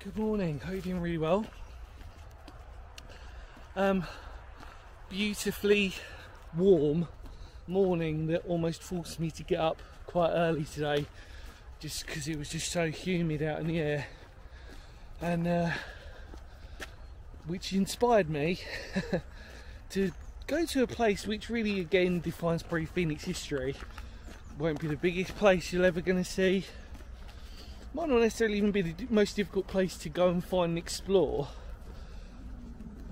Good morning, hope you're doing really well. Beautifully warm morning that almost forced me to get up quite early today just because it was just so humid out in the air, and which inspired me to go to a place which really again defines probably Phoenix history. Won't be the biggest place you're ever going to see, might not necessarily even be the most difficult place to go and find and explore,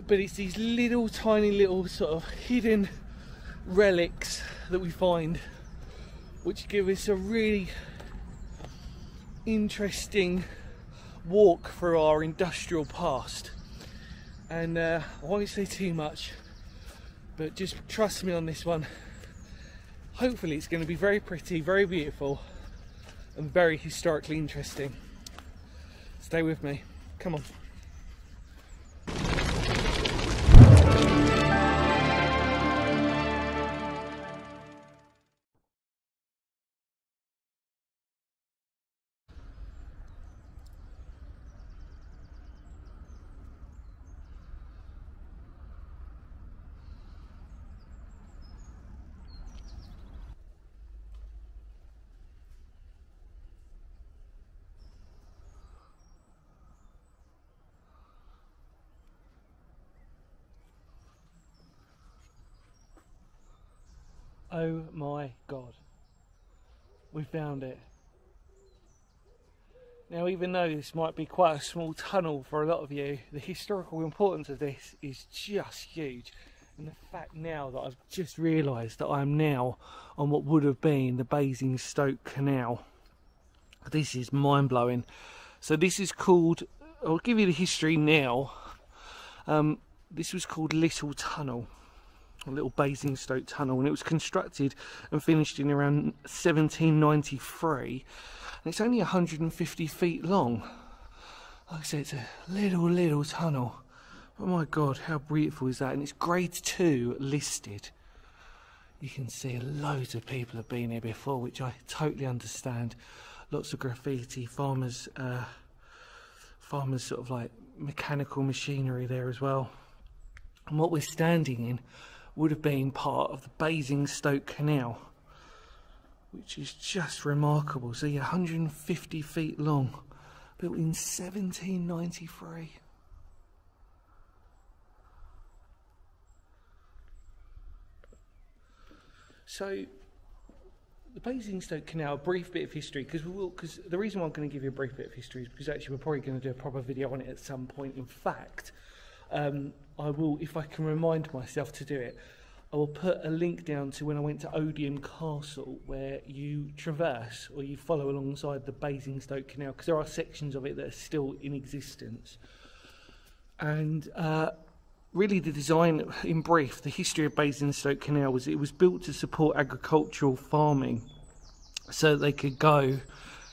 but it's these little tiny little sort of hidden relics that we find which give us a really interesting walk through our industrial past. And I won't say too much, but just trust me on this one. Hopefully it's going to be very pretty, very beautiful and very historically interesting. Stay with me, come on. Oh my God, we found it. Now, even though this might be quite a small tunnel for a lot of you, the historical importance of this is just huge. And the fact now that I've just realised that I'm now on what would have been the Basingstoke Canal, this is mind-blowing. So this is called, I'll give you the history now, this was called Little Tunnel. A little Basingstoke tunnel, and it was constructed and finished in around 1793, and it's only 150 feet long. Like I said, it's a little tunnel. Oh my God, how beautiful is that? And it's grade 2 listed. You can see loads of people have been here before, which I totally understand. Lots of graffiti, farmers sort of like mechanical machinery there as well. And what we're standing in would have been part of the Basingstoke Canal, which is just remarkable. So yeah, 150 feet long, built in 1793. So the Basingstoke Canal, a brief bit of history, because the reason why I'm going to give you a brief bit of history is because actually we're probably going to do a proper video on it at some point. In fact, I will, if I can remind myself to do it, I will put a link down to when I went to Odium Castle, where you traverse or you follow alongside the Basingstoke Canal, because there are sections of it that are still in existence. And really the design, in brief, the history of Basingstoke Canal was it was built to support agricultural farming, so that they could go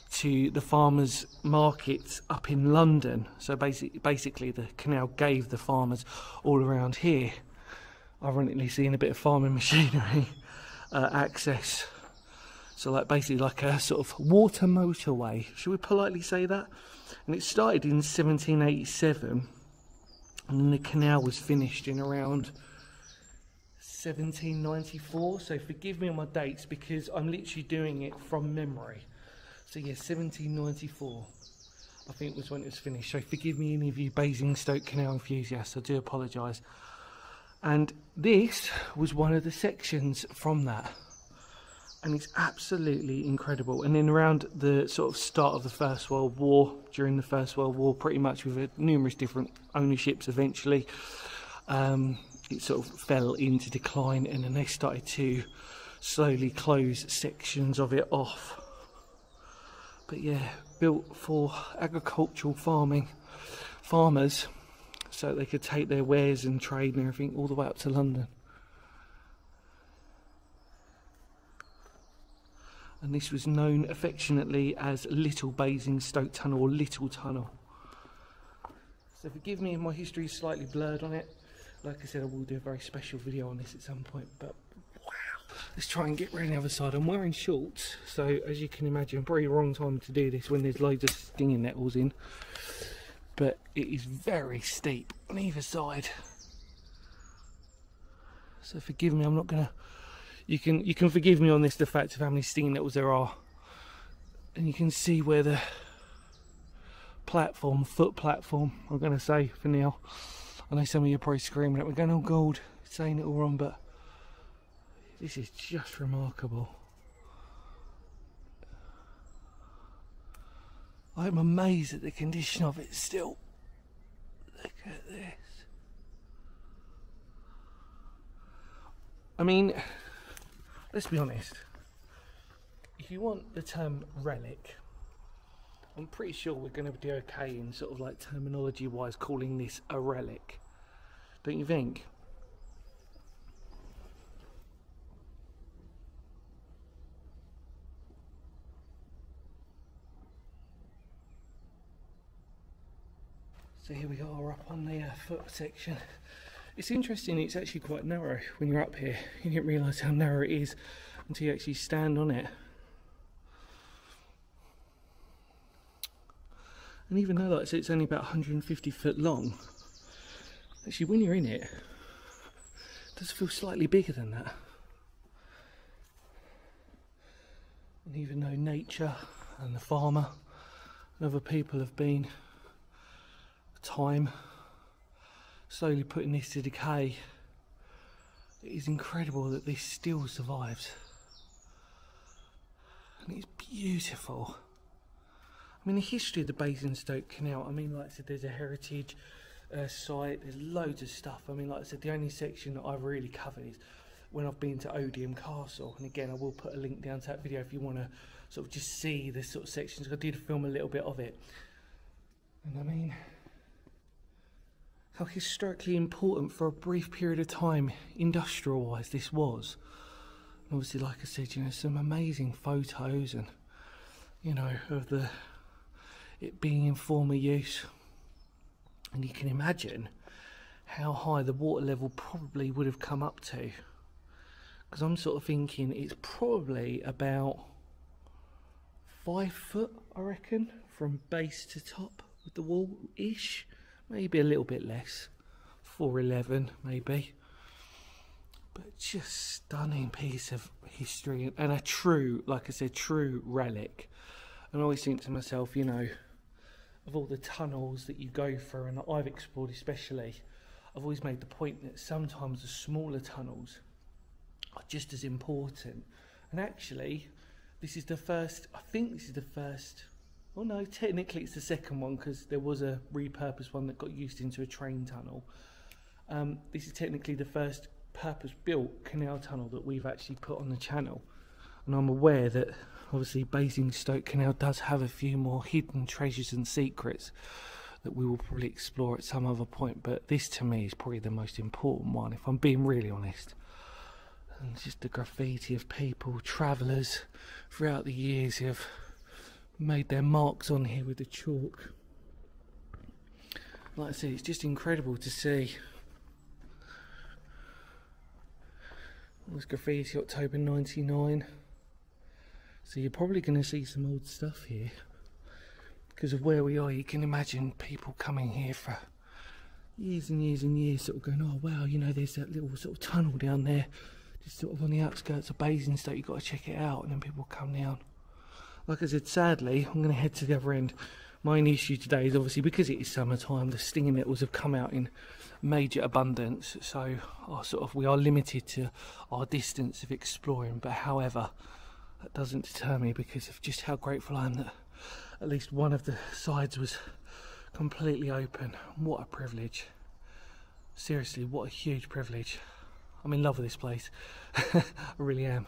to the farmers' markets up in London. So basically the canal gave the farmers all around here, ironically seeing a bit of farming machinery, access. So like basically like a sort of water motorway, should we politely say that? And it started in 1787, and then the canal was finished in around 1794. So forgive me on my dates because I'm literally doing it from memory. So yeah, 1794, I think was when it was finished. So forgive me any of you Basingstoke Canal enthusiasts, I do apologise. And this was one of the sections from that. And it's absolutely incredible. And then around the sort of start of the First World War, during the First World War, pretty much with numerous different ownerships eventually, it sort of fell into decline, and then they started to slowly close sections of it off. But yeah, built for agricultural farmers, so they could take their wares and trade and everything all the way up to London. And this was known affectionately as Little Basingstoke Tunnel, or Little Tunnel. So forgive me if my history is slightly blurred on it. Like I said, I will do a very special video on this at some point, but let's try and get around the other side. I'm wearing shorts, so as you can imagine, probably the wrong time to do this when there's loads of stinging nettles in. but it is very steep on either side. So forgive me, I'm not gonna. You can forgive me on this, the fact of how many stinging nettles there are, and you can see where the platform, foot platform, I'm gonna say for now. I know some of you are probably screaming at me, going, "Oh God, saying it all wrong," but this is just remarkable. I'm amazed at the condition of it still. Look at this. I mean, let's be honest. If you want the term relic, I'm pretty sure we're going to be okay in sort of like terminology wise calling this a relic. Don't you think? So here we are up on the foot section. It's interesting, it's actually quite narrow when you're up here. You didn't realise how narrow it is until you actually stand on it. And even though, like I said, it's only about 150 foot long, actually when you're in it, it does feel slightly bigger than that. And even though nature and the farmer and other people have been time slowly putting this to decay, it is incredible that this still survives. And it's beautiful. I mean, the history of the Basingstoke Canal, I mean, like I said, there's a heritage site, there's loads of stuff. I mean, like I said, the only section that I've really covered is when I've been to Odium Castle. And again, I will put a link down to that video if you want to sort of just see the sort of sections. I did film a little bit of it. And I mean, how historically important for a brief period of time, industrial wise, this was. And obviously, like I said, you know, some amazing photos and, you know, of it being in former use. And you can imagine how high the water level probably would have come up to, because I'm sort of thinking it's probably about 5 foot, I reckon, from base to top with the wall ish. Maybe a little bit less, 411 maybe, but just stunning piece of history and a true, like I said, true relic. And I always think to myself, you know, of all the tunnels that you go through and that I've explored especially, I've always made the point that sometimes the smaller tunnels are just as important. And actually, this is the first, I think this is the first, well no, technically it's the second one, because there was a repurposed one that got used into a train tunnel. This is technically the first purpose-built canal tunnel that we've actually put on the channel. And I'm aware that obviously Basingstoke Canal does have a few more hidden treasures and secrets that we will probably explore at some other point, but this to me is probably the most important one, if I'm being really honest. And just the graffiti of people, travellers throughout the years who have made their marks on here with the chalk. Like I said, it's just incredible to see. There's graffiti October 99. So you're probably going to see some old stuff here. Because of where we are, you can imagine people coming here for years and years and years, sort of going, oh wow, you know, there's that little sort of tunnel down there, just sort of on the outskirts of Basingstoke, you've got to check it out. And then people come down. Like I said, sadly, I'm going to head to the other end. My only issue today is obviously because it is summertime, the stinging nettles have come out in major abundance, so we are limited to our distance of exploring. But however, that doesn't deter me, because of just how grateful I am that at least one of the sides was completely open. What a privilege. Seriously, what a huge privilege. I'm in love with this place. I really am.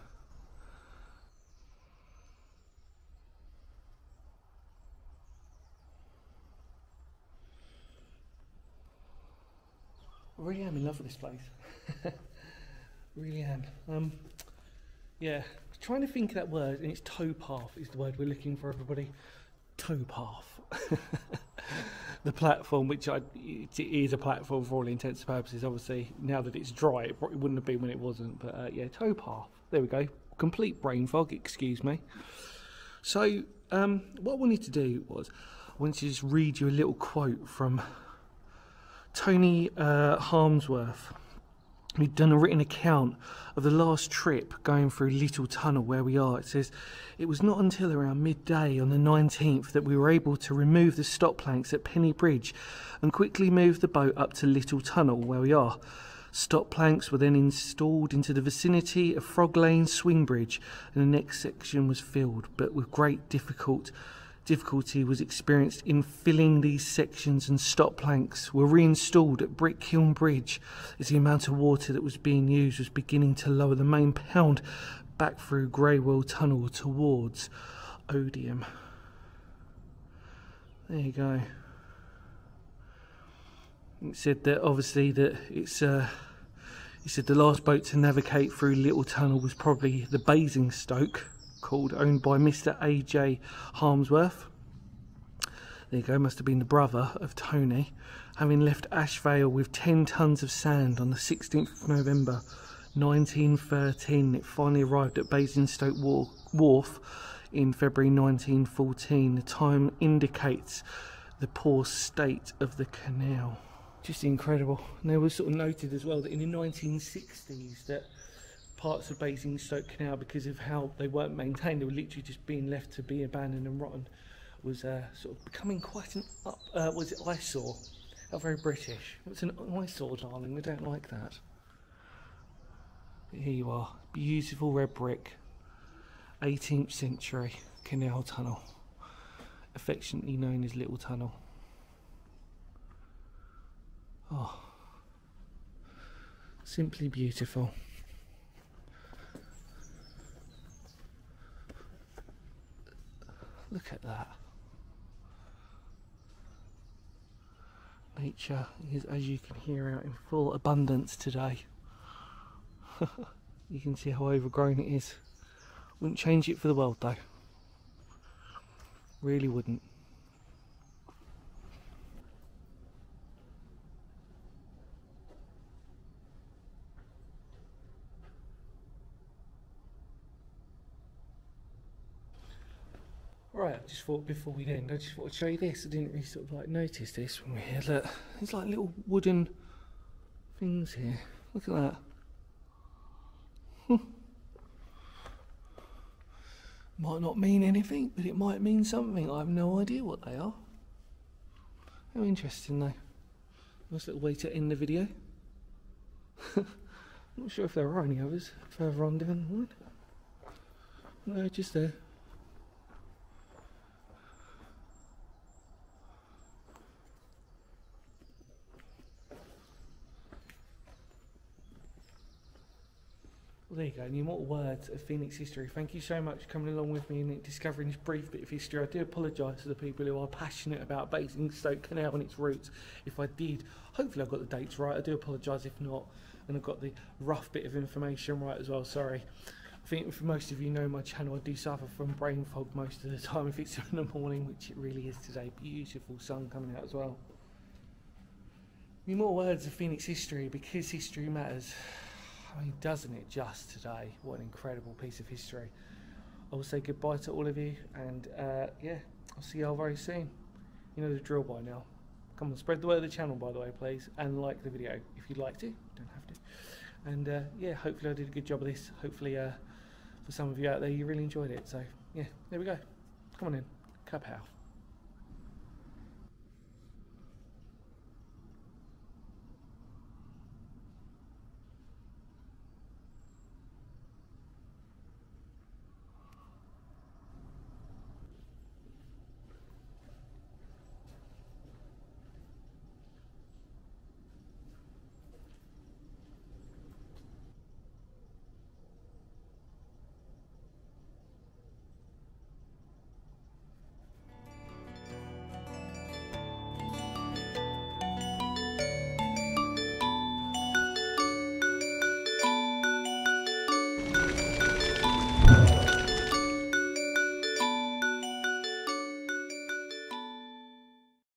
I really am in love with this place. Really am. Yeah, trying to think of that word, and it's towpath is the word we're looking for, everybody. Towpath. The platform, which it is a platform for all intents and purposes. Obviously, now that it's dry, it probably wouldn't have been when it wasn't. But yeah, towpath. There we go. Complete brain fog, excuse me. So, what I wanted to do was, want to just read you a little quote from Tony Harmsworth. He'd done a written account of the last trip going through Little Tunnel where we are. It says, "It was not until around midday on the 19th that we were able to remove the stop planks at Penny Bridge and quickly move the boat up to Little Tunnel where we are. Stop planks were then installed into the vicinity of Frog Lane Swing Bridge and the next section was filled, but with great difficulty was experienced in filling these sections, and stop planks were reinstalled at Brick Kiln Bridge as the amount of water that was being used was beginning to lower the main pound back through Greywell Tunnel towards Odium." There you go. It said that obviously that it's he said the last boat to navigate through Little Tunnel was probably the Basingstoke, owned by Mr. A.J. Harmsworth. There you go, must have been the brother of Tony. Having left Ashvale with 10 tons of sand on the 16th of November 1913, it finally arrived at Basingstoke Wharf in February 1914. The time indicates the poor state of the canal. Just incredible. And they were sort of noted as well that in the 1960s that parts of Basingstoke Canal, because of how they weren't maintained, they were literally just being left to be abandoned and rotten, was sort of becoming quite an eyesore. Not very British. It's an eyesore, darling. We don't like that. But here you are, beautiful red brick, 18th century canal tunnel, affectionately known as Little Tunnel. Oh, simply beautiful. Look at that. Nature is, as you can hear, out in full abundance today. You can see how overgrown it is. Wouldn't change it for the world though. Really wouldn't. Right, I just thought before we end, I just thought I'd show you this. I didn't really sort of like notice this when we're here. Look, there's like little wooden things here. Look at that. Might not mean anything, but it might mean something. I have no idea what they are. How interesting though. Nice little way to end the video. Not sure if there are any others further on down the line. No, just there. Well, there you go, the immortal words of Phoenix history. Thank you so much for coming along with me and discovering this brief bit of history. I do apologise to the people who are passionate about Basingstoke Canal and its routes. If I did, hopefully I got the dates right. I do apologise if not, and I've got the rough bit of information right as well, sorry. I think for most of you know my channel, I do suffer from brain fog most of the time if it's in the morning, which it really is today. Beautiful sun coming out as well. The immortal words of Phoenix history, because history matters. I mean, doesn't it just today? What an incredible piece of history. I will say goodbye to all of you, and yeah, I'll see you all very soon. You know the drill by now. Come on, spread the word of the channel, by the way, please, and like the video if you'd like to. Don't have to. And yeah, hopefully I did a good job of this. Hopefully for some of you out there, you really enjoyed it. So yeah, there we go. Come on in. Kapow.